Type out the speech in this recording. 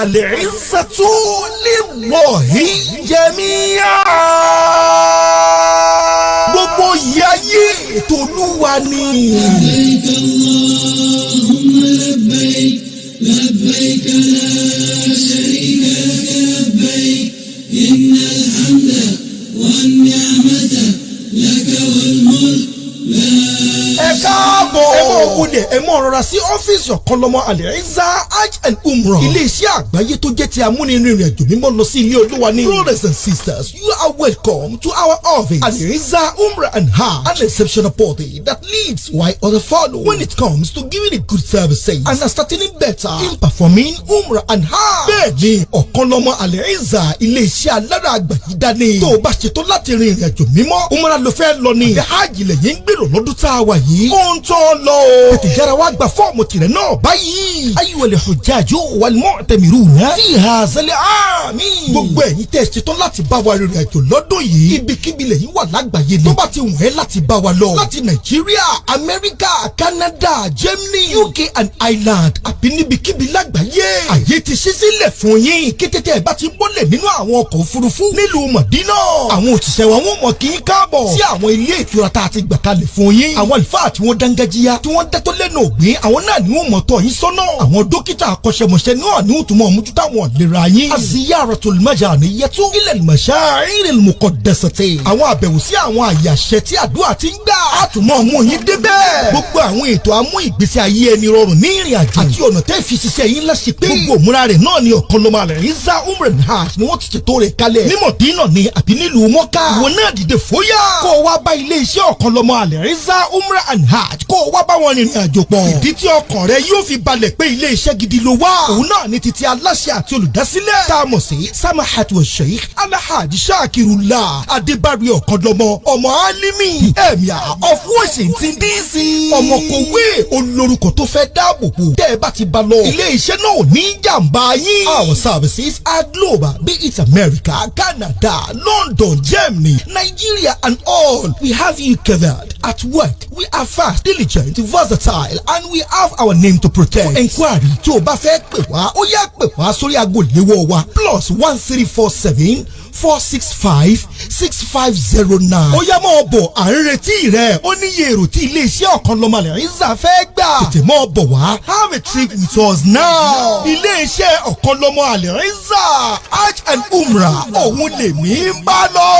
al-izzatu lillahi jami'a. Gbogbo yáyé ètò Olúwa ni. labbaik Allahumma labbaik labbaik la sharika lak labbaik innal hamda wan ni'mata lak wal mulk ẹ káàbọ̀. ẹ mọ̀ ògùnlẹ̀ ẹ mọ̀ rọra sí ọ́fíìsì ọ̀kanlọ́mọ al-Izzah Hajji and Umrah. iléeṣẹ́ àgbáyé tó jẹ́ ti amúnirìnrìn àjò mímọ́ lọ sí ilé Olúwa ní. brothers and sisters, you are welcome to our office. al-Izzah Umrah and Hajj, an exceptional body that leads while others follow when it comes to giving a good services and ascertaining better in performing Umrah and Hajj. bẹ́ẹ̀ni ọ̀kanlọ́mọ al-Izzah iléeṣẹ́ alára àgbà yìí dání. tó o bá ṣetán láti rin ìrìn àjò mímọ́ Umrah ló fẹ́ lọ ní. Hajj lẹ́yìn ń gbèrò lọ́dún tá a wà yìí. ó ń tán lọ o. tètè yára wá gba fọ́ọ̀mù tirẹ̀ náà báyìí. ayyuhal hujjaju wal mu'tamiruna fi hadhal 'am. gbogbo ẹ̀yin tẹ́ ẹ ṣetán láti bá wa rìnrìn àjò lọ́dún yìí. ibikíbi lẹ́yìn wà lágbàáyé ni. tó bá ti wù ẹ́ láti bá wa lọ. láti Nàìjíríà, Amẹ́ríkà, Canada, Germany, UK and Ireland àbí níbikíbi lágbàáyé. àyè ti ṣí sílẹ̀ fún yín. kété tẹ́ ẹ bá ti bọ́lẹ̀ nínú àwọn ọkọ̀ òfurufú nílùú Mọ̀dínà. àwọn òṣìṣẹ́ wa wọ́n mọ̀ kí n káàbọ̀ sí àwọn ilé ìtura tá a ti gbà kalẹ̀ fún yín. àwọn àlùfáà tí wọ́n dángájíyá tí wọ́n dẹ́tọ́ lẹ́nu ògbín àwọn náà ni wọ́n mọ̀ tọ́ yín sọ́nà. àwọn dókítà akọ́ṣẹ́mọṣẹ́ náà ni wọ́n tún mọ̀ mójútó àwọn ìlera yín. az-ziyaratul majaniyatu ila al-masha'iril muqaddasati. àwọn àbẹ̀wò sí àwọn àyè àṣẹ tí àdúrà ti ń gbà. a tún mọ̀ mú yín débẹ̀. gbogbo àwọn ètò amú ìgbésí ayé ẹni rọrùn ní ìrìn àjò àti ọ̀nà tẹ́ fi ṣiṣẹ́ yín láṣẹ pé. gbogbo òmùra rẹ̀ náà ni ọ̀kanlọ́mọ al-Izzah Umrah and Hajj ni wọ́n ti ṣètò rẹ̀ kalẹ̀. ní Mọ̀dínà ni àbí nílùú Mọ́kà. ìwọ náà dìde fóyà. kó o wá bá ilé iṣẹ́ ọ̀kanlọ́mọ al-Izzah Umrah and Hajj kó o wá bá wọn rìnrìn àjò pọ̀. ìdí tí ọkàn rẹ yóò fi balẹ̀ pé ilé iṣẹ́ gidi ló wá. òun náà ni titi aláṣẹ àti olùdásílẹ̀. tá a mọ̀ sí samahatu sheikh alhaji shakirullah adébárí ọ̀kanlọ́mọ ọmọ alimi emir of Washington DC. ọmọkòwé olórúkọ tó fẹ́ dáàbò bò. tẹ́ ẹ bá ti bá lọ. ilé iṣẹ́ náà ò ní jàǹbá yín. our services are global, be it America, Canada, London, Germany, Nigeria and all. We have you covered. At work, we are fast, diligent, versatile, and we have our name to protect. For inquiry, tó o bá fẹ́ pè wá, ó yá pè wá sórí aago ìléwọ́ wa +1347 465 6509. ó yá mọ́ ọ bọ̀ à ń retí rẹ̀. ó ní iye èrò tí iléeṣẹ́ ọ̀kanlọ́mọ al-Izzah fẹ́ gbà. tètè mọ́ ọ bọ̀ wá. have a trip with us now. iléeṣẹ́ ọ̀kanlọ́mọ al-Izzah Hajj and Umrah òun lèmi ń bá lọ.